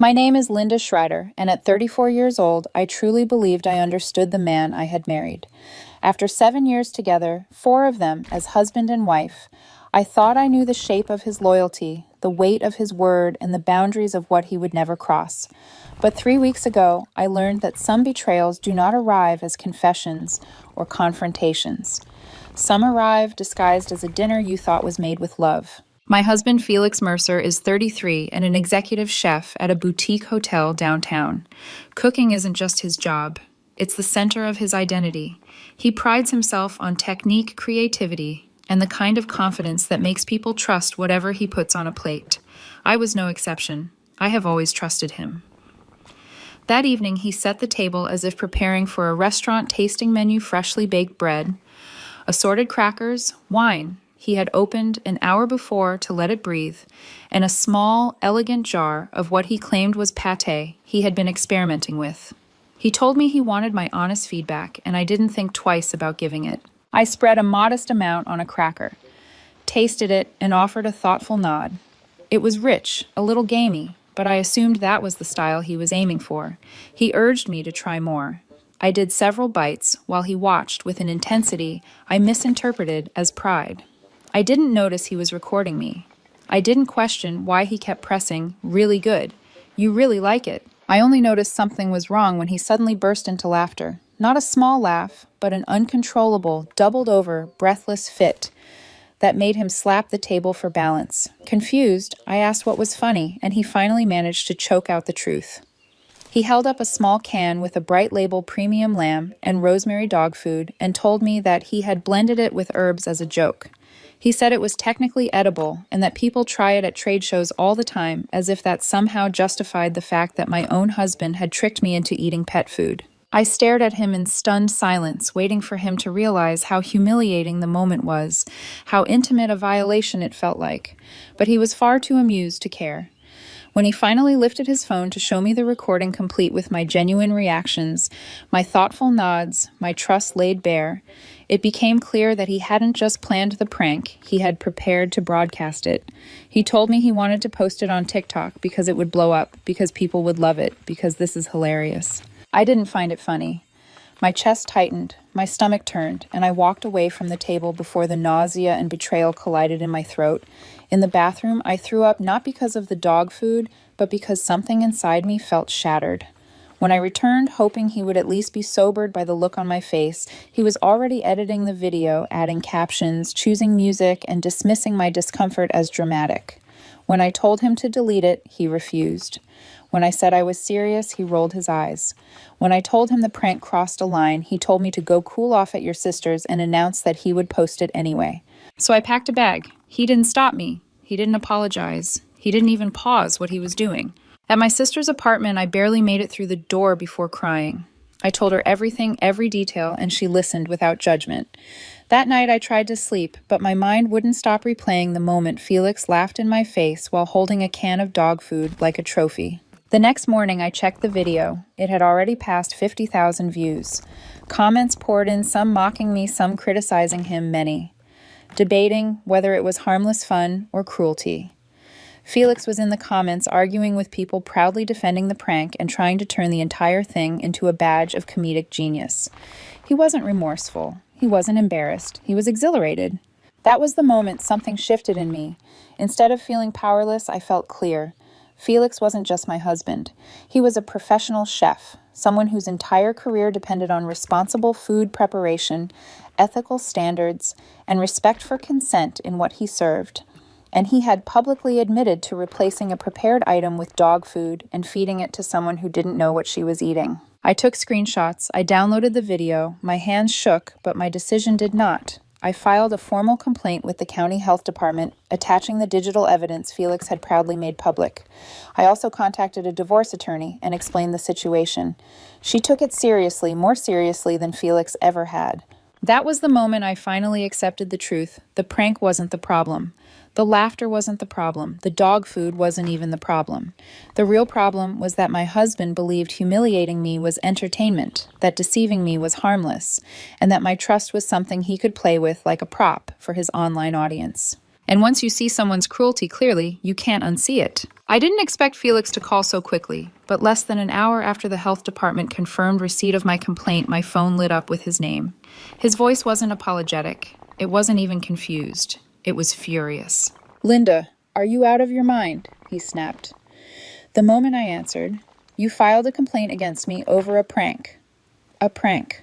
My name is Linda Schreider, and at 34 years old, I truly believed I understood the man I had married. After 7 years together, 4 of them as husband and wife, I thought I knew the shape of his loyalty, the weight of his word, and the boundaries of what he would never cross. But 3 weeks ago, I learned that some betrayals do not arrive as confessions or confrontations. Some arrive disguised as a dinner you thought was made with love. My husband, Felix Mercer, is 33 and an executive chef at a boutique hotel downtown. Cooking isn't just his job. It's the center of his identity. He prides himself on technique, creativity, and the kind of confidence that makes people trust whatever he puts on a plate. I was no exception. I have always trusted him. That evening, he set the table as if preparing for a restaurant tasting menu freshly baked bread, assorted crackers, wine he had opened an hour before to let it breathe, and a small, elegant jar of what he claimed was pate he had been experimenting with. He told me he wanted my honest feedback, and I didn't think twice about giving it. I spread a modest amount on a cracker, tasted it, and offered a thoughtful nod. It was rich, a little gamey, but I assumed that was the style he was aiming for. He urged me to try more. I did several bites while he watched with an intensity I misinterpreted as pride. I didn't notice he was recording me. I didn't question why he kept pressing, "Really good. You really like it." I only noticed something was wrong when he suddenly burst into laughter. Not a small laugh, but an uncontrollable, doubled-over, breathless fit that made him slap the table for balance. Confused, I asked what was funny, and he finally managed to choke out the truth. He held up a small can with a bright label premium lamb and rosemary dog food and told me that he had blended it with herbs as a joke. He said it was technically edible and that people try it at trade shows all the time, as if that somehow justified the fact that my own husband had tricked me into eating pet food. I stared at him in stunned silence, waiting for him to realize how humiliating the moment was, how intimate a violation it felt like. But he was far too amused to care. When he finally lifted his phone to show me the recording complete with my genuine reactions, my thoughtful nods, my trust laid bare, it became clear that he hadn't just planned the prank, he had prepared to broadcast it. He told me he wanted to post it on TikTok because it would blow up, because people would love it, because this is hilarious. I didn't find it funny. My chest tightened, my stomach turned, and I walked away from the table before the nausea and betrayal collided in my throat. In the bathroom, I threw up not because of the dog food, but because something inside me felt shattered. When I returned, hoping he would at least be sobered by the look on my face, he was already editing the video, adding captions, choosing music, and dismissing my discomfort as dramatic. When I told him to delete it, he refused. When I said I was serious, he rolled his eyes. When I told him the prank crossed a line, he told me to go cool off at your sister's and announced that he would post it anyway. So I packed a bag. He didn't stop me. He didn't apologize. He didn't even pause what he was doing. At my sister's apartment, I barely made it through the door before crying. I told her everything, every detail, and she listened without judgment. That night I tried to sleep, but my mind wouldn't stop replaying the moment Felix laughed in my face while holding a can of dog food like a trophy. The next morning I checked the video. It had already passed 50,000 views. Comments poured in, some mocking me, some criticizing him, many. Debating whether it was harmless fun or cruelty. Felix was in the comments arguing with people proudly defending the prank and trying to turn the entire thing into a badge of comedic genius. He wasn't remorseful. He wasn't embarrassed. He was exhilarated. That was the moment something shifted in me. Instead of feeling powerless, I felt clear. Felix wasn't just my husband. He was a professional chef, someone whose entire career depended on responsible food preparation, ethical standards, and respect for consent in what he served. And he had publicly admitted to replacing a prepared item with dog food and feeding it to someone who didn't know what she was eating. I took screenshots, I downloaded the video, my hands shook, but my decision did not. I filed a formal complaint with the county health department, attaching the digital evidence Felix had proudly made public. I also contacted a divorce attorney and explained the situation. She took it seriously, more seriously than Felix ever had. That was the moment I finally accepted the truth. The prank wasn't the problem. The laughter wasn't the problem. The dog food wasn't even the problem. The real problem was that my husband believed humiliating me was entertainment, that deceiving me was harmless, and that my trust was something he could play with like a prop for his online audience. And once you see someone's cruelty clearly, you can't unsee it. I didn't expect Felix to call so quickly, but less than an hour after the health department confirmed receipt of my complaint, my phone lit up with his name. His voice wasn't apologetic. It wasn't even confused. It was furious. "Linda, are you out of your mind?" he snapped. The moment I answered, "You filed a complaint against me over a prank." "A prank."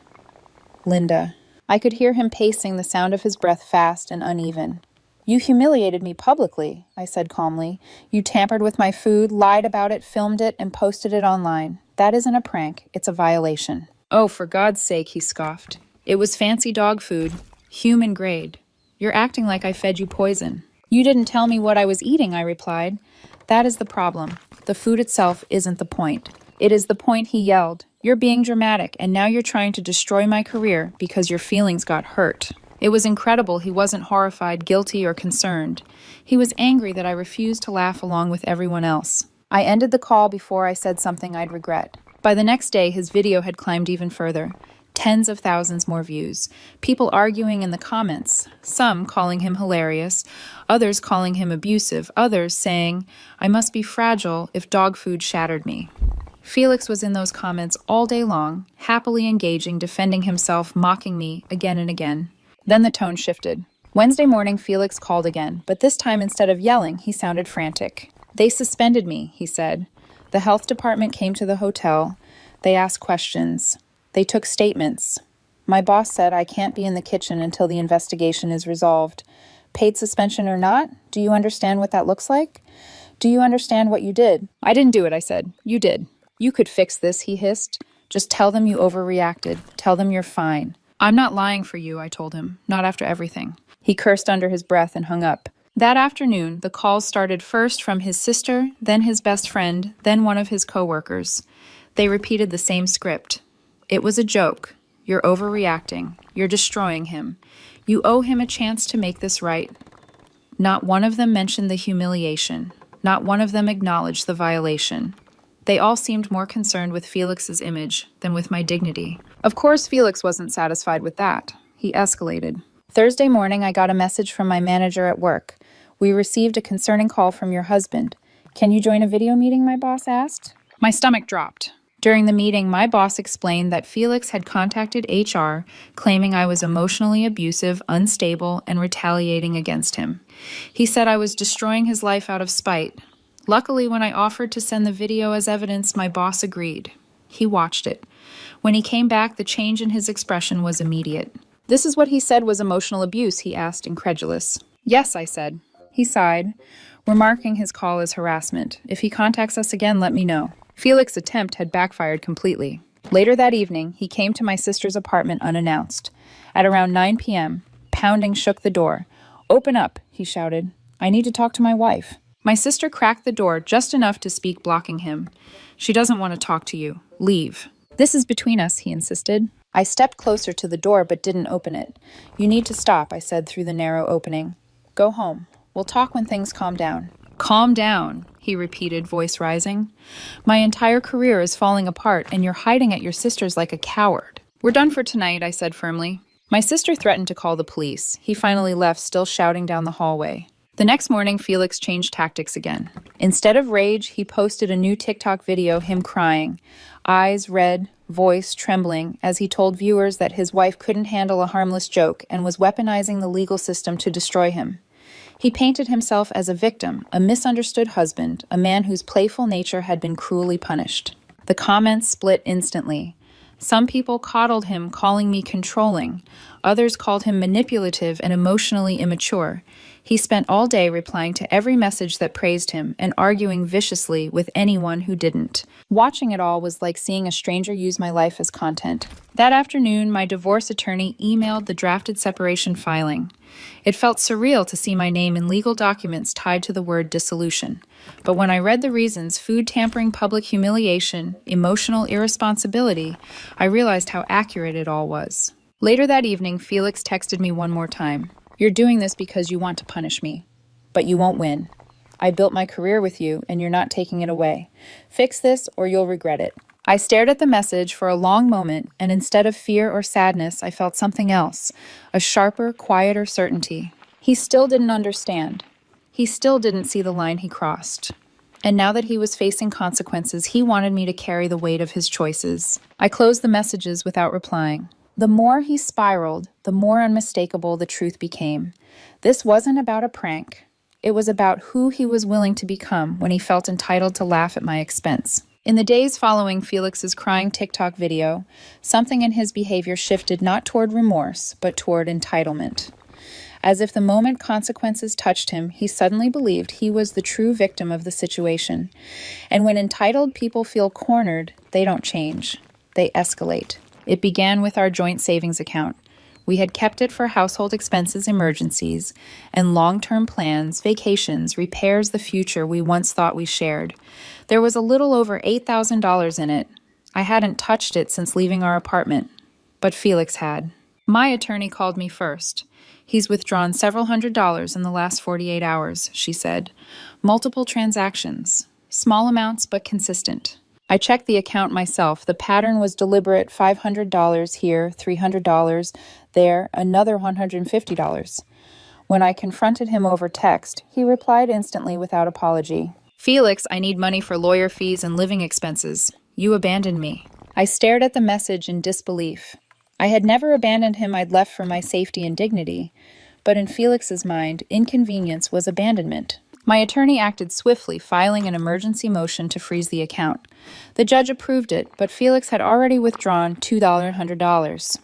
"Linda." I could hear him pacing, the sound of his breath fast and uneven. "You humiliated me publicly," I said calmly. "You tampered with my food, lied about it, filmed it, and posted it online. That isn't a prank, it's a violation." "Oh, for God's sake," he scoffed. "It was fancy dog food, human grade. You're acting like I fed you poison." "You didn't tell me what I was eating," I replied. "That is the problem. The food itself isn't the point. It is the point," he yelled. "You're being dramatic, and now you're trying to destroy my career because your feelings got hurt." It was incredible he wasn't horrified, guilty, or concerned. He was angry that I refused to laugh along with everyone else. I ended the call before I said something I'd regret. By the next day, his video had climbed even further. Tens of thousands more views. People arguing in the comments, some calling him hilarious, others calling him abusive, others saying, "I must be fragile if dog food shattered me." Felix was in those comments all day long, happily engaging, defending himself, mocking me again and again. Then the tone shifted. Wednesday morning, Felix called again, but this time instead of yelling, he sounded frantic. "They suspended me," he said. "The health department came to the hotel. They asked questions. They took statements. My boss said I can't be in the kitchen until the investigation is resolved. Paid suspension or not, do you understand what that looks like? Do you understand what you did?" "I didn't do it," I said. "You did. You could fix this," he hissed. "Just tell them you overreacted. Tell them you're fine." "I'm not lying for you," I told him. "Not after everything." He cursed under his breath and hung up. That afternoon, the calls started first from his sister, then his best friend, then one of his coworkers. They repeated the same script. "It was a joke. You're overreacting. You're destroying him. You owe him a chance to make this right." Not one of them mentioned the humiliation. Not one of them acknowledged the violation. They all seemed more concerned with Felix's image than with my dignity. Of course, Felix wasn't satisfied with that. He escalated. "Thursday morning, I got a message from my manager at work. We received a concerning call from your husband. Can you join a video meeting?" my boss asked. My stomach dropped. During the meeting, my boss explained that Felix had contacted HR, claiming I was emotionally abusive, unstable, and retaliating against him. He said I was destroying his life out of spite. Luckily, when I offered to send the video as evidence, my boss agreed. He watched it. When he came back, the change in his expression was immediate. "This is what he said was emotional abuse?" he asked, incredulous. "Yes," I said. He sighed, remarking his call as harassment. "If he contacts us again, let me know." Felix's attempt had backfired completely. Later that evening, he came to my sister's apartment unannounced. At around 9 p.m., pounding shook the door. "Open up," he shouted. "I need to talk to my wife." My sister cracked the door just enough to speak, blocking him. "She doesn't want to talk to you. Leave." "This is between us," he insisted. I stepped closer to the door but didn't open it. "You need to stop," I said through the narrow opening. "Go home. We'll talk when things calm down." "Calm down," he repeated, voice rising. "My entire career is falling apart, and you're hiding at your sister's like a coward." "We're done for tonight," I said firmly. My sister threatened to call the police. He finally left, still shouting down the hallway. The next morning, Felix changed tactics again. Instead of rage, he posted a new TikTok video, him crying, eyes red, voice trembling, as he told viewers that his wife couldn't handle a harmless joke and was weaponizing the legal system to destroy him. He painted himself as a victim, a misunderstood husband, a man whose playful nature had been cruelly punished. The comments split instantly. Some people coddled him, calling me controlling. Others called him manipulative and emotionally immature. He spent all day replying to every message that praised him and arguing viciously with anyone who didn't. Watching it all was like seeing a stranger use my life as content. That afternoon, my divorce attorney emailed the drafted separation filing. It felt surreal to see my name in legal documents tied to the word dissolution. But when I read the reasons, food tampering, public humiliation, emotional irresponsibility, I realized how accurate it all was. Later that evening, Felix texted me one more time. "You're doing this because you want to punish me, but you won't win. I built my career with you, and you're not taking it away. Fix this, or you'll regret it." I stared at the message for a long moment, and instead of fear or sadness, I felt something else, a sharper, quieter certainty. He still didn't understand. He still didn't see the line he crossed. And now that he was facing consequences, he wanted me to carry the weight of his choices. I closed the messages without replying. The more he spiraled, the more unmistakable the truth became. This wasn't about a prank. It was about who he was willing to become when he felt entitled to laugh at my expense. In the days following Felix's crying TikTok video, something in his behavior shifted not toward remorse, but toward entitlement. As if the moment consequences touched him, he suddenly believed he was the true victim of the situation. And when entitled people feel cornered, they don't change. They escalate. It began with our joint savings account. We had kept it for household expenses, emergencies, and long-term plans, vacations, repairs, the future we once thought we shared. There was a little over $8,000 in it. I hadn't touched it since leaving our apartment, but Felix had. My attorney called me first. He's withdrawn several $100s in the last 48 hours, she said. Multiple transactions. Small amounts, but consistent. I checked the account myself. The pattern was deliberate. $500 here, $300 there, another $150. When I confronted him over text, he replied instantly without apology. Felix, I need money for lawyer fees and living expenses. You abandoned me. I stared at the message in disbelief. I had never abandoned him. I'd left for my safety and dignity. But in Felix's mind, inconvenience was abandonment. My attorney acted swiftly, filing an emergency motion to freeze the account. The judge approved it, but Felix had already withdrawn $200.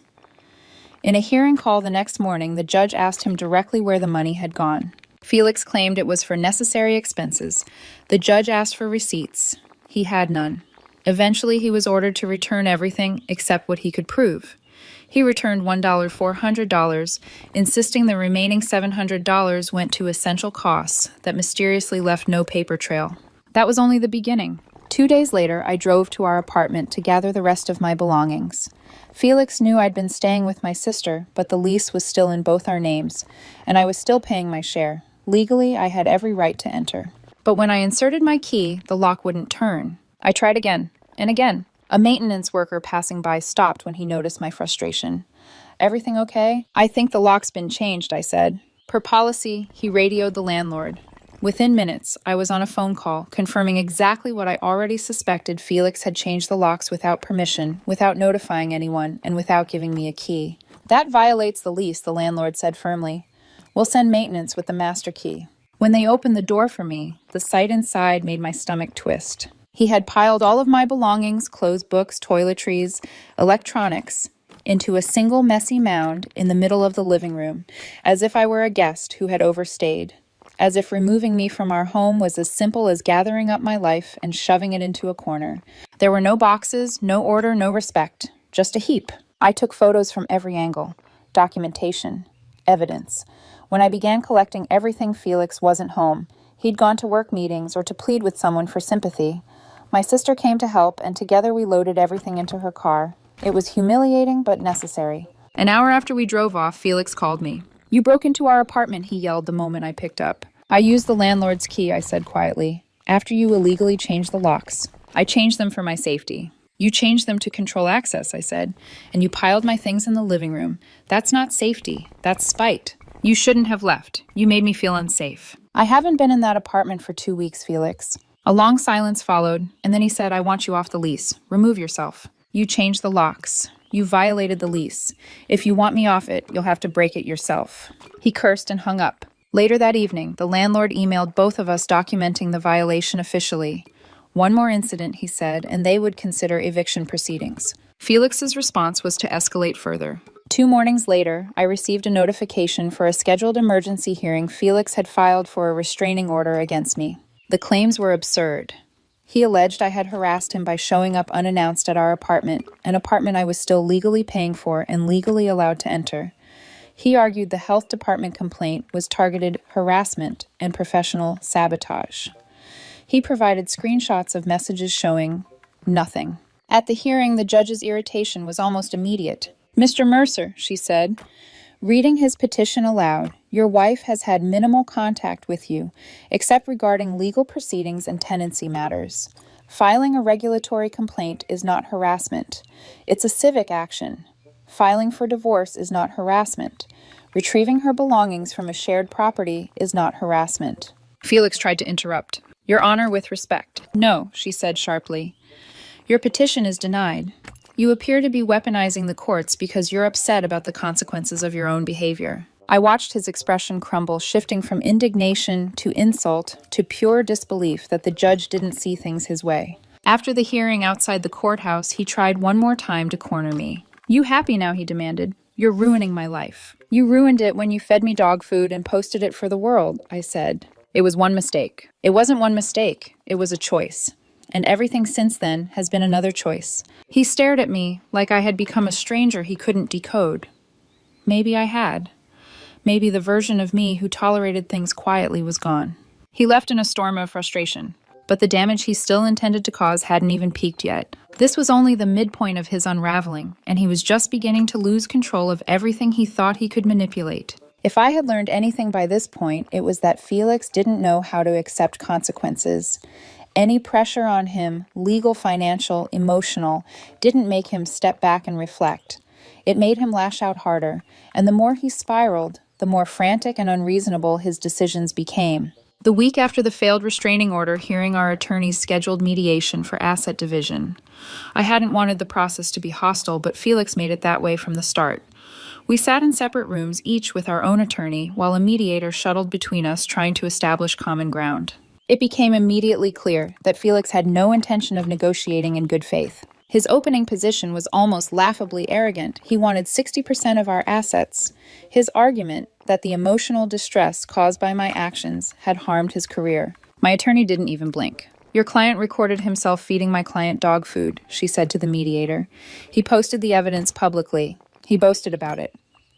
In a hearing call the next morning, the judge asked him directly where the money had gone. Felix claimed it was for necessary expenses. The judge asked for receipts. He had none. Eventually, he was ordered to return everything except what he could prove. He returned $400, insisting the remaining $700 went to essential costs that mysteriously left no paper trail. That was only the beginning. 2 days later, I drove to our apartment to gather the rest of my belongings. Felix knew I'd been staying with my sister, but the lease was still in both our names, and I was still paying my share. Legally, I had every right to enter. But when I inserted my key, the lock wouldn't turn. I tried again and again. A maintenance worker passing by stopped when he noticed my frustration. Everything okay? I think the lock's been changed, I said. Per policy, he radioed the landlord. Within minutes, I was on a phone call, confirming exactly what I already suspected. Felix had changed the locks without permission, without notifying anyone, and without giving me a key. That violates the lease, the landlord said firmly. We'll send maintenance with the master key. When they opened the door for me, the sight inside made my stomach twist. He had piled all of my belongings, clothes, books, toiletries, electronics, into a single messy mound in the middle of the living room, as if I were a guest who had overstayed, as if removing me from our home was as simple as gathering up my life and shoving it into a corner. There were no boxes, no order, no respect, just a heap. I took photos from every angle, documentation, evidence. When I began collecting everything, Felix wasn't home. He'd gone to work meetings or to plead with someone for sympathy. My sister came to help, and together we loaded everything into her car. It was humiliating, but necessary. An hour after we drove off, Felix called me. You broke into our apartment, he yelled the moment I picked up. I used the landlord's key, I said quietly. After you illegally changed the locks. I changed them for my safety. You changed them to control access, I said, and you piled my things in the living room. That's not safety. That's spite. You shouldn't have left. You made me feel unsafe. I haven't been in that apartment for 2 weeks, Felix. A long silence followed, and then he said, I want you off the lease. Remove yourself. You changed the locks. You violated the lease. If you want me off it, you'll have to break it yourself. He cursed and hung up. Later that evening, the landlord emailed both of us documenting the violation officially. One more incident, he said, and they would consider eviction proceedings. Felix's response was to escalate further. 2 mornings later, I received a notification for a scheduled emergency hearing Felix had filed for a restraining order against me. The claims were absurd. He alleged I had harassed him by showing up unannounced at our apartment, an apartment I was still legally paying for and legally allowed to enter. He argued the health department complaint was targeted harassment and professional sabotage. He provided screenshots of messages showing nothing. At the hearing, the judge's irritation was almost immediate. Mr. Mercer, she said, reading his petition aloud, your wife has had minimal contact with you, except regarding legal proceedings and tenancy matters. Filing a regulatory complaint is not harassment. It's a civic action. Filing for divorce is not harassment. Retrieving her belongings from a shared property is not harassment. Felix tried to interrupt. Your Honor, with respect. No, she said sharply. Your petition is denied. You appear to be weaponizing the courts because you're upset about the consequences of your own behavior. I watched his expression crumble, shifting from indignation to insult to pure disbelief that the judge didn't see things his way. After the hearing outside the courthouse, he tried one more time to corner me. You happy now, he demanded. You're ruining my life. You ruined it when you fed me dog food and posted it for the world, I said. It was one mistake. It wasn't one mistake. It was a choice. And everything since then has been another choice. He stared at me like I had become a stranger he couldn't decode. Maybe I had. Maybe the version of me who tolerated things quietly was gone. He left in a storm of frustration, but the damage he still intended to cause hadn't even peaked yet. This was only the midpoint of his unraveling, and he was just beginning to lose control of everything he thought he could manipulate. If I had learned anything by this point, it was that Felix didn't know how to accept consequences. Any pressure on him, legal, financial, emotional, didn't make him step back and reflect. It made him lash out harder, and the more he spiraled, the more frantic and unreasonable his decisions became. The week after the failed restraining order hearing our attorneys scheduled mediation for asset division. I hadn't wanted the process to be hostile, but Felix made it that way from the start. We sat in separate rooms, each with our own attorney, while a mediator shuttled between us trying to establish common ground. It became immediately clear that Felix had no intention of negotiating in good faith. His opening position was almost laughably arrogant. He wanted 60% of our assets. His argument that the emotional distress caused by my actions had harmed his career. My attorney didn't even blink. Your client recorded himself feeding my client dog food, she said to the mediator. He posted the evidence publicly. He boasted about it.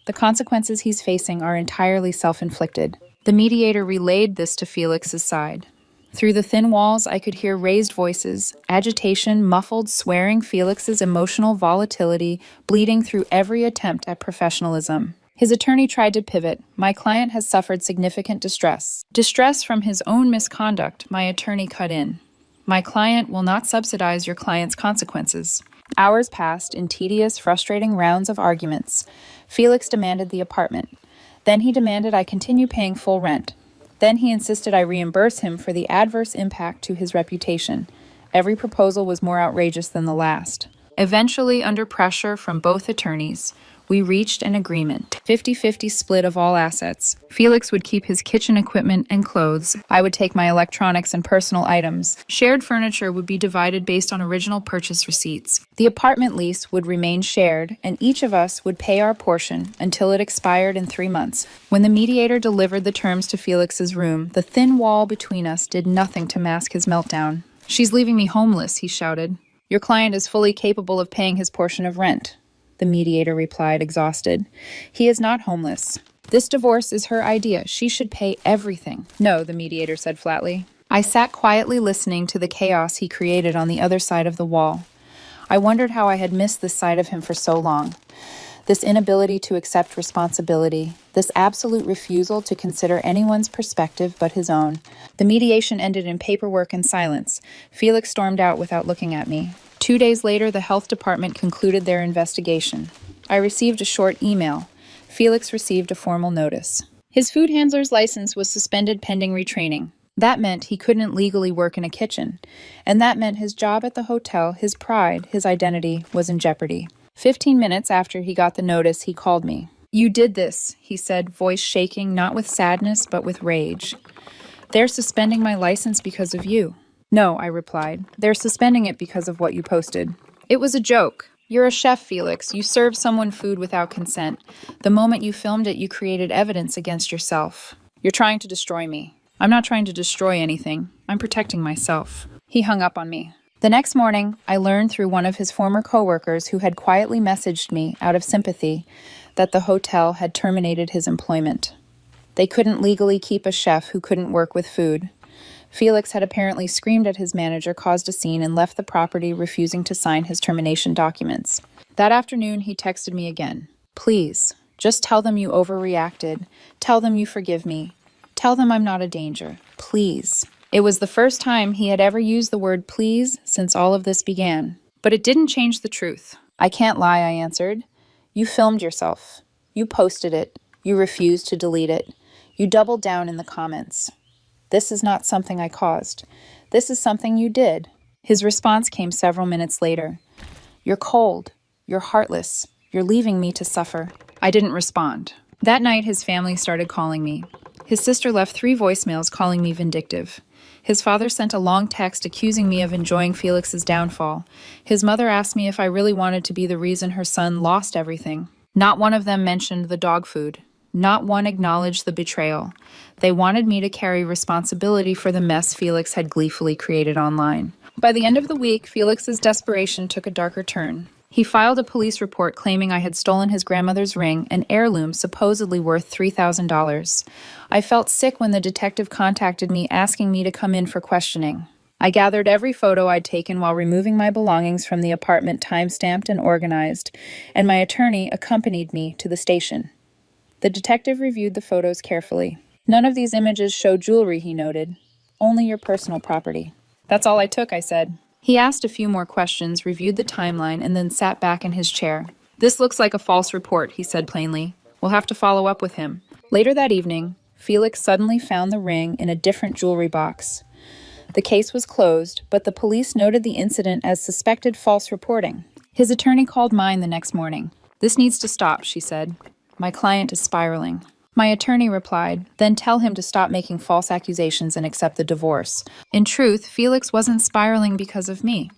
The consequences he's facing are entirely self-inflicted. The mediator relayed this to Felix's side. Through the thin walls, I could hear raised voices, agitation, muffled swearing, Felix's emotional volatility bleeding through every attempt at professionalism. His attorney tried to pivot. My client has suffered significant distress. Distress from his own misconduct, my attorney cut in. My client will not subsidize your client's consequences. Hours passed in tedious, frustrating rounds of arguments. Felix demanded the apartment. Then he demanded I continue paying full rent. Then he insisted I reimburse him for the adverse impact to his reputation. Every proposal was more outrageous than the last. Eventually, under pressure from both attorneys, we reached an agreement. 50-50 split of all assets. Felix would keep his kitchen equipment and clothes. I would take my electronics and personal items. Shared furniture would be divided based on original purchase receipts. The apartment lease would remain shared, and each of us would pay our portion until it expired in 3 months. When the mediator delivered the terms to Felix's room, the thin wall between us did nothing to mask his meltdown. She's leaving me homeless, he shouted. Your client is fully capable of paying his portion of rent. The mediator replied, exhausted. He is not homeless. This divorce is her idea. She should pay everything. No, the mediator said flatly. I sat quietly listening to the chaos he created on the other side of the wall. I wondered how I had missed this side of him for so long. This inability to accept responsibility, this absolute refusal to consider anyone's perspective but his own. The mediation ended in paperwork and silence. Felix stormed out without looking at me. 2 days later, the health department concluded their investigation. I received a short email. Felix received a formal notice. His food handler's license was suspended pending retraining. That meant he couldn't legally work in a kitchen. And that meant his job at the hotel, his pride, his identity, was in jeopardy. 15 minutes after he got the notice, he called me. You did this, he said, voice shaking, not with sadness, but with rage. They're suspending my license because of you. No, I replied. They're suspending it because of what you posted. It was a joke. You're a chef, Felix. You served someone food without consent. The moment you filmed it, you created evidence against yourself. You're trying to destroy me. I'm not trying to destroy anything. I'm protecting myself. He hung up on me. The next morning, I learned through one of his former coworkers who had quietly messaged me out of sympathy that the hotel had terminated his employment. They couldn't legally keep a chef who couldn't work with food. Felix had apparently screamed at his manager, caused a scene, and left the property, refusing to sign his termination documents. That afternoon, he texted me again. Please, just tell them you overreacted. Tell them you forgive me. Tell them I'm not a danger. Please. It was the first time he had ever used the word please since all of this began. But it didn't change the truth. I can't lie, I answered. You filmed yourself. You posted it. You refused to delete it. You doubled down in the comments. This is not something I caused. This is something you did. His response came several minutes later. You're cold. You're heartless. You're leaving me to suffer. I didn't respond. That night, his family started calling me. His sister left 3 voicemails calling me vindictive. His father sent a long text accusing me of enjoying Felix's downfall. His mother asked me if I really wanted to be the reason her son lost everything. Not one of them mentioned the dog food. Not one acknowledged the betrayal. They wanted me to carry responsibility for the mess Felix had gleefully created online. By the end of the week, Felix's desperation took a darker turn. He filed a police report claiming I had stolen his grandmother's ring, an heirloom supposedly worth $3,000. I felt sick when the detective contacted me asking me to come in for questioning. I gathered every photo I'd taken while removing my belongings from the apartment time-stamped and organized, and my attorney accompanied me to the station. The detective reviewed the photos carefully. None of these images show jewelry, he noted. Only your personal property. That's all I took, I said. He asked a few more questions, reviewed the timeline, and then sat back in his chair. This looks like a false report, he said plainly. We'll have to follow up with him. Later that evening, Felix suddenly found the ring in a different jewelry box. The case was closed, but the police noted the incident as suspected false reporting. His attorney called mine the next morning. This needs to stop, she said. My client is spiraling. My attorney replied, then tell him to stop making false accusations and accept the divorce. In truth, Felix wasn't spiraling because of me.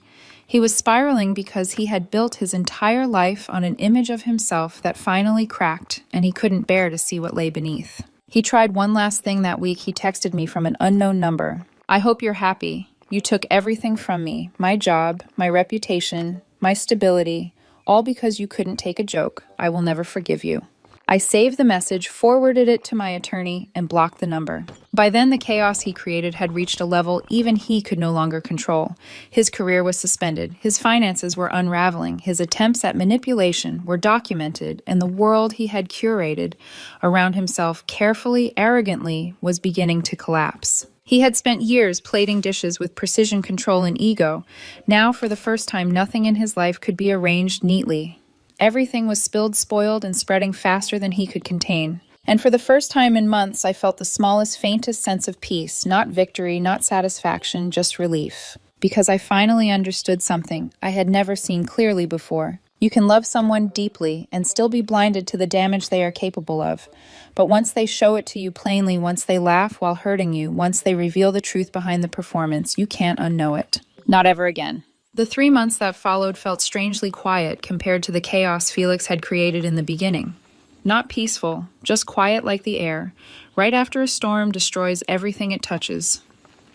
He was spiraling because he had built his entire life on an image of himself that finally cracked, and he couldn't bear to see what lay beneath. He tried one last thing that week. He texted me from an unknown number. I hope you're happy. You took everything from me, my job, my reputation, my stability, all because you couldn't take a joke. I will never forgive you. I saved the message, forwarded it to my attorney, and blocked the number. By then, the chaos he created had reached a level even he could no longer control. His career was suspended, his finances were unraveling, his attempts at manipulation were documented, and the world he had curated around himself carefully, arrogantly, was beginning to collapse. He had spent years plating dishes with precision, control, and ego. Now, for the first time, nothing in his life could be arranged neatly. Everything was spilled, spoiled, and spreading faster than he could contain. And for the first time in months, I felt the smallest, faintest sense of peace, not victory, not satisfaction, just relief. Because I finally understood something I had never seen clearly before. You can love someone deeply and still be blinded to the damage they are capable of. But once they show it to you plainly, once they laugh while hurting you, once they reveal the truth behind the performance, you can't unknow it. Not ever again. The 3 months that followed felt strangely quiet compared to the chaos Felix had created in the beginning. Not peaceful, just quiet like the air, right after a storm destroys everything it touches.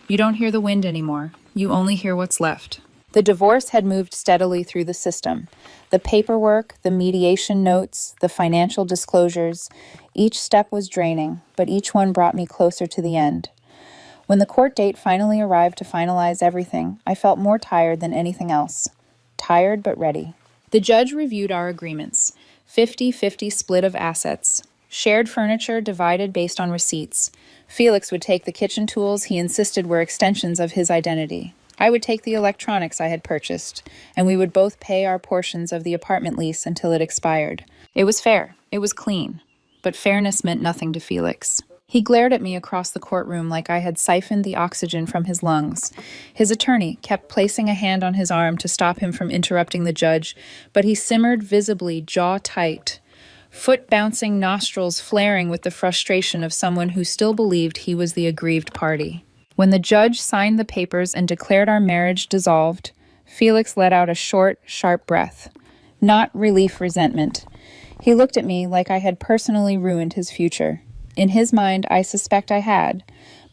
You don't hear the wind anymore. You only hear what's left. The divorce had moved steadily through the system. The paperwork, the mediation notes, the financial disclosures, each step was draining, but each one brought me closer to the end. When the court date finally arrived to finalize everything, I felt more tired than anything else. Tired but ready. The judge reviewed our agreements. 50-50 split of assets. Shared furniture divided based on receipts. Felix would take the kitchen tools he insisted were extensions of his identity. I would take the electronics I had purchased, and we would both pay our portions of the apartment lease until it expired. It was fair. It was clean. But fairness meant nothing to Felix. He glared at me across the courtroom like I had siphoned the oxygen from his lungs. His attorney kept placing a hand on his arm to stop him from interrupting the judge, but he simmered visibly, jaw tight, foot-bouncing nostrils flaring with the frustration of someone who still believed he was the aggrieved party. When the judge signed the papers and declared our marriage dissolved, Felix let out a short, sharp breath. Not relief, resentment. He looked at me like I had personally ruined his future. In his mind, I suspect I had,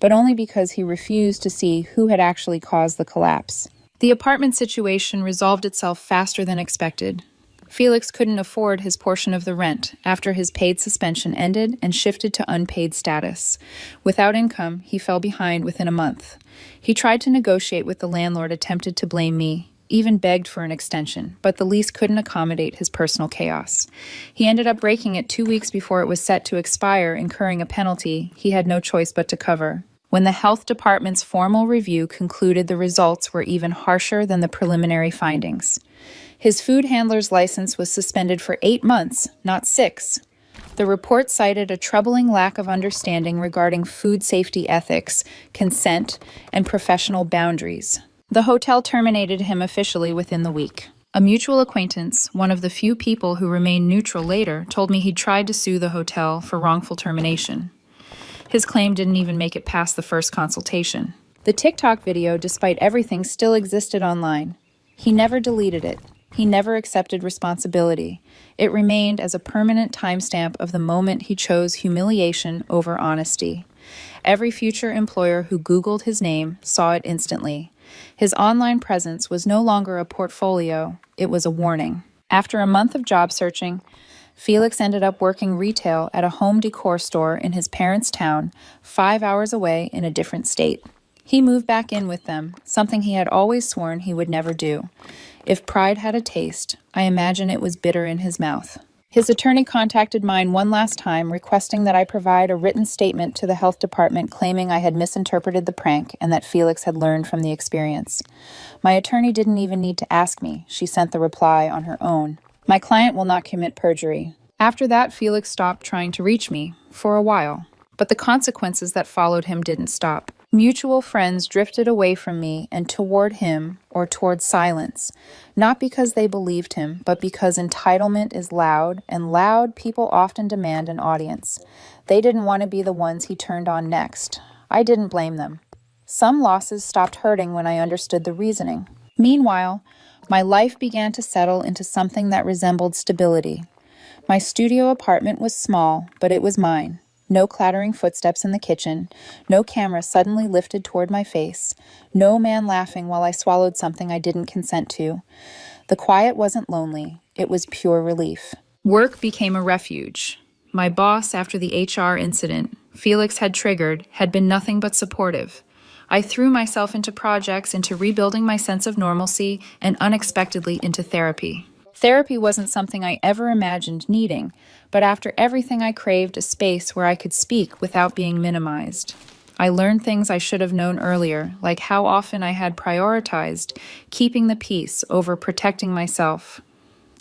but only because he refused to see who had actually caused the collapse. The apartment situation resolved itself faster than expected. Felix couldn't afford his portion of the rent after his paid suspension ended and shifted to unpaid status. Without income, he fell behind within a month. He tried to negotiate with the landlord, attempted to blame me, even begged for an extension, but the lease couldn't accommodate his personal chaos. He ended up breaking it 2 weeks before it was set to expire, incurring a penalty he had no choice but to cover. When the health department's formal review concluded, the results were even harsher than the preliminary findings. His food handler's license was suspended for 8 months, not 6. The report cited a troubling lack of understanding regarding food safety ethics, consent, and professional boundaries. The hotel terminated him officially within the week. A mutual acquaintance, one of the few people who remained neutral later, told me he'd tried to sue the hotel for wrongful termination. His claim didn't even make it past the first consultation. The TikTok video, despite everything, still existed online. He never deleted it. He never accepted responsibility. It remained as a permanent timestamp of the moment he chose humiliation over honesty. Every future employer who Googled his name saw it instantly. His online presence was no longer a portfolio, it was a warning. After a month of job searching, Felix ended up working retail at a home decor store in his parents' town, 5 hours away in a different state. He moved back in with them, something he had always sworn he would never do. If pride had a taste, I imagine it was bitter in his mouth. His attorney contacted mine one last time, requesting that I provide a written statement to the health department claiming I had misinterpreted the prank and that Felix had learned from the experience. My attorney didn't even need to ask me. She sent the reply on her own. My client will not commit perjury. After that, Felix stopped trying to reach me, for a while. But the consequences that followed him didn't stop. Mutual friends drifted away from me and toward him or toward silence, not because they believed him, but because entitlement is loud, and loud people often demand an audience. They didn't want to be the ones he turned on next. I didn't blame them. Some losses stopped hurting when I understood the reasoning. Meanwhile, my life began to settle into something that resembled stability. My studio apartment was small, but it was mine. No clattering footsteps in the kitchen, no camera suddenly lifted toward my face, no man laughing while I swallowed something I didn't consent to. The quiet wasn't lonely, it was pure relief. Work became a refuge. My boss, after the HR incident Felix had triggered, had been nothing but supportive. I threw myself into projects, into rebuilding my sense of normalcy, and unexpectedly into therapy. Therapy wasn't something I ever imagined needing, but after everything I craved a space where I could speak without being minimized. I learned things I should have known earlier, like how often I had prioritized keeping the peace over protecting myself.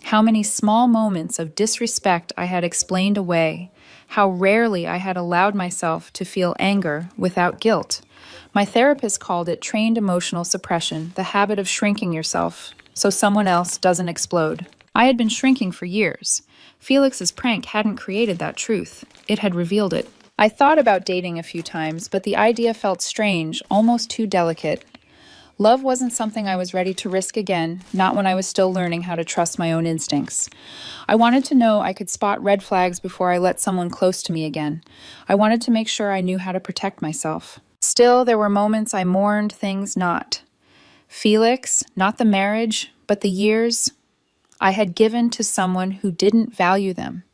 How many small moments of disrespect I had explained away. How rarely I had allowed myself to feel anger without guilt. My therapist called it trained emotional suppression, the habit of shrinking yourself so someone else doesn't explode. I had been shrinking for years. Felix's prank hadn't created that truth. It had revealed it. I thought about dating a few times, but the idea felt strange, almost too delicate. Love wasn't something I was ready to risk again, not when I was still learning how to trust my own instincts. I wanted to know I could spot red flags before I let someone close to me again. I wanted to make sure I knew how to protect myself. Still, there were moments I mourned things not. Felix, not the marriage, but the years I had given to someone who didn't value them.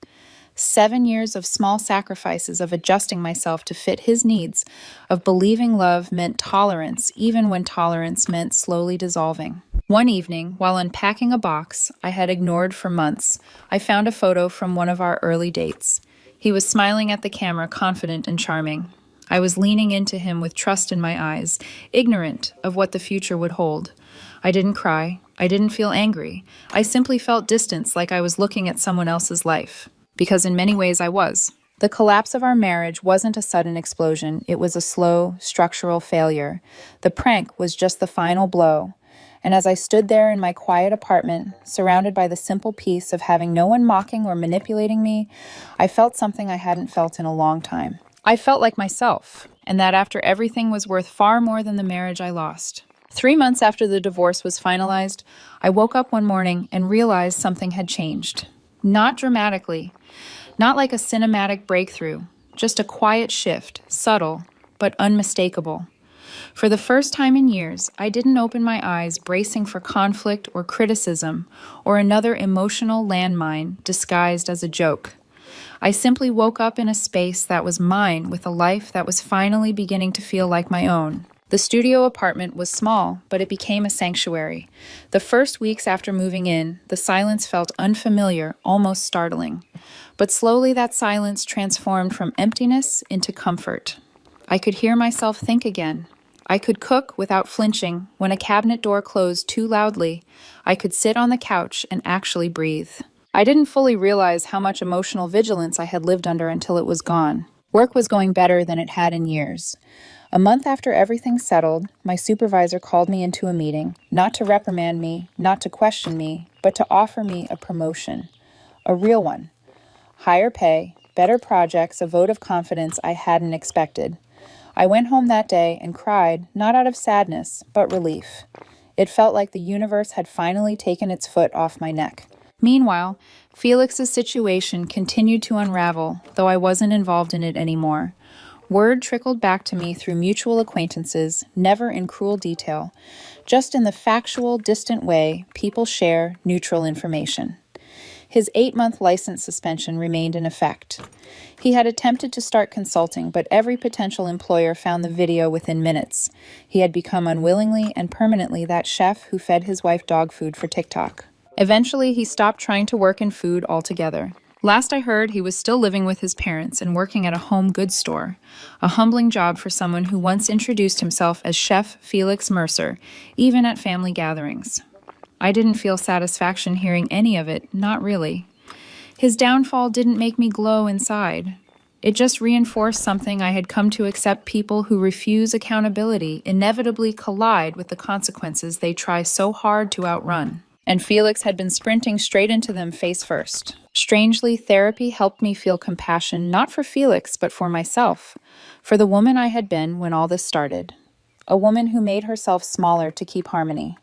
7 years of small sacrifices, of adjusting myself to fit his needs, of believing love meant tolerance, even when tolerance meant slowly dissolving. One evening, while unpacking a box I had ignored for months, I found a photo from one of our early dates. He was smiling at the camera, confident and charming. I was leaning into him with trust in my eyes, ignorant of what the future would hold. I didn't cry. I didn't feel angry. I simply felt distance, like I was looking at someone else's life. Because in many ways I was. The collapse of our marriage wasn't a sudden explosion. It was a slow, structural failure. The prank was just the final blow. And as I stood there in my quiet apartment, surrounded by the simple peace of having no one mocking or manipulating me, I felt something I hadn't felt in a long time. I felt like myself, and that after everything was worth far more than the marriage I lost. 3 months after the divorce was finalized, I woke up one morning and realized something had changed. Not dramatically, not like a cinematic breakthrough, just a quiet shift, subtle, but unmistakable. For the first time in years, I didn't open my eyes bracing for conflict or criticism or another emotional landmine disguised as a joke. I simply woke up in a space that was mine, with a life that was finally beginning to feel like my own. The studio apartment was small, but it became a sanctuary. The first weeks after moving in, the silence felt unfamiliar, almost startling. But slowly that silence transformed from emptiness into comfort. I could hear myself think again. I could cook without flinching. When a cabinet door closed too loudly, I could sit on the couch and actually breathe. I didn't fully realize how much emotional vigilance I had lived under until it was gone. Work was going better than it had in years. A month after everything settled, my supervisor called me into a meeting, not to reprimand me, not to question me, but to offer me a promotion. A real one. Higher pay, better projects, a vote of confidence I hadn't expected. I went home that day and cried, not out of sadness, but relief. It felt like the universe had finally taken its foot off my neck. Meanwhile, Felix's situation continued to unravel, though I wasn't involved in it anymore. Word trickled back to me through mutual acquaintances, never in cruel detail, just in the factual, distant way people share neutral information. His 8-month license suspension remained in effect. He had attempted to start consulting, but every potential employer found the video within minutes. He had become unwillingly and permanently that chef who fed his wife dog food for TikTok. Eventually, he stopped trying to work in food altogether. Last I heard, he was still living with his parents and working at a home goods store, a humbling job for someone who once introduced himself as Chef Felix Mercer, even at family gatherings. I didn't feel satisfaction hearing any of it, not really. His downfall didn't make me glow inside. It just reinforced something I had come to accept: people who refuse accountability inevitably collide with the consequences they try so hard to outrun. And Felix had been sprinting straight into them face first. Strangely, therapy helped me feel compassion not for Felix, but for myself, for the woman I had been when all this started. A woman who made herself smaller to keep harmony.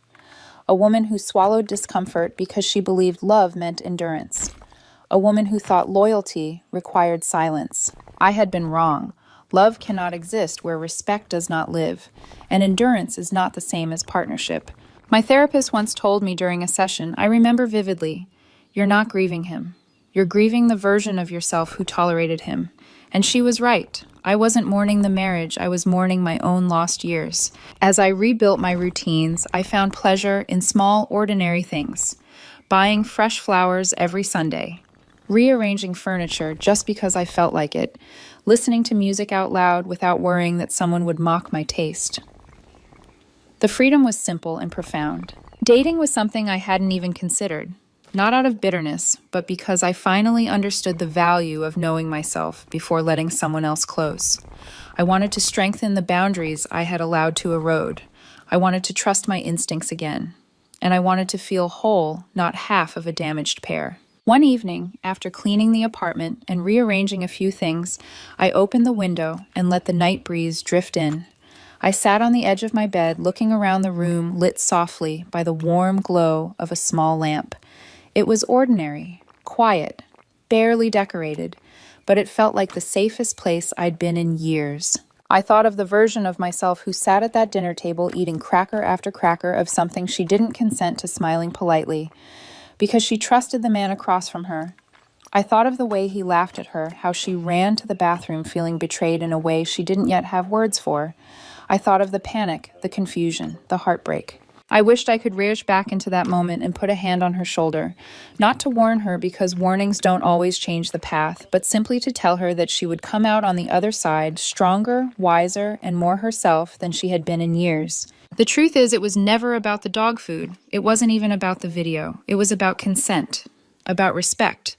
A woman who swallowed discomfort because she believed love meant endurance. A woman who thought loyalty required silence. I had been wrong. Love cannot exist where respect does not live, and endurance is not the same as partnership. My therapist once told me during a session, I remember vividly, "You're not grieving him. You're grieving the version of yourself who tolerated him." And she was right. I wasn't mourning the marriage, I was mourning my own lost years. As I rebuilt my routines, I found pleasure in small, ordinary things. Buying fresh flowers every Sunday. Rearranging furniture just because I felt like it. Listening to music out loud without worrying that someone would mock my taste. The freedom was simple and profound. Dating was something I hadn't even considered. Not out of bitterness, but because I finally understood the value of knowing myself before letting someone else close. I wanted to strengthen the boundaries I had allowed to erode. I wanted to trust my instincts again. And I wanted to feel whole, not half of a damaged pair. One evening, after cleaning the apartment and rearranging a few things, I opened the window and let the night breeze drift in. I sat on the edge of my bed, looking around the room lit softly by the warm glow of a small lamp. It was ordinary, quiet, barely decorated, but it felt like the safest place I'd been in years. I thought of the version of myself who sat at that dinner table eating cracker after cracker of something she didn't consent to smiling politely, because she trusted the man across from her. I thought of the way he laughed at her, how she ran to the bathroom feeling betrayed in a way she didn't yet have words for. I thought of the panic, the confusion, the heartbreak. I wished I could reach back into that moment and put a hand on her shoulder, not to warn her because warnings don't always change the path, but simply to tell her that she would come out on the other side stronger, wiser, and more herself than she had been in years. The truth is, it was never about the dog food. It wasn't even about the video. It was about consent, about respect,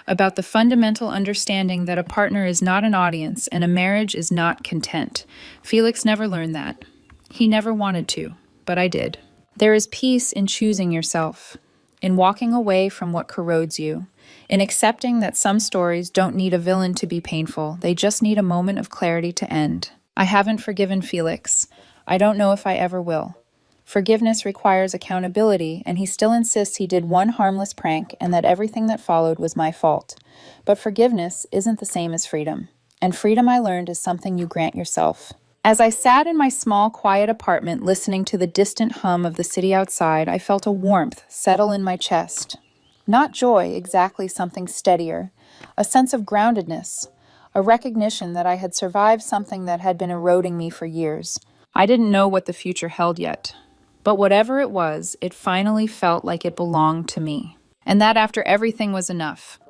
about the fundamental understanding that a partner is not an audience and a marriage is not content. Felix never learned that. He never wanted to, but I did. There is peace in choosing yourself, in walking away from what corrodes you, in accepting that some stories don't need a villain to be painful, they just need a moment of clarity to end. I haven't forgiven Felix. I don't know if I ever will. Forgiveness requires accountability, and he still insists he did one harmless prank and that everything that followed was my fault. But forgiveness isn't the same as freedom, and freedom, I learned, is something you grant yourself. As I sat in my small, quiet apartment listening to the distant hum of the city outside, I felt a warmth settle in my chest. Not joy, exactly, something steadier. A sense of groundedness. A recognition that I had survived something that had been eroding me for years. I didn't know what the future held yet. But whatever it was, it finally felt like it belonged to me. And that after everything was enough.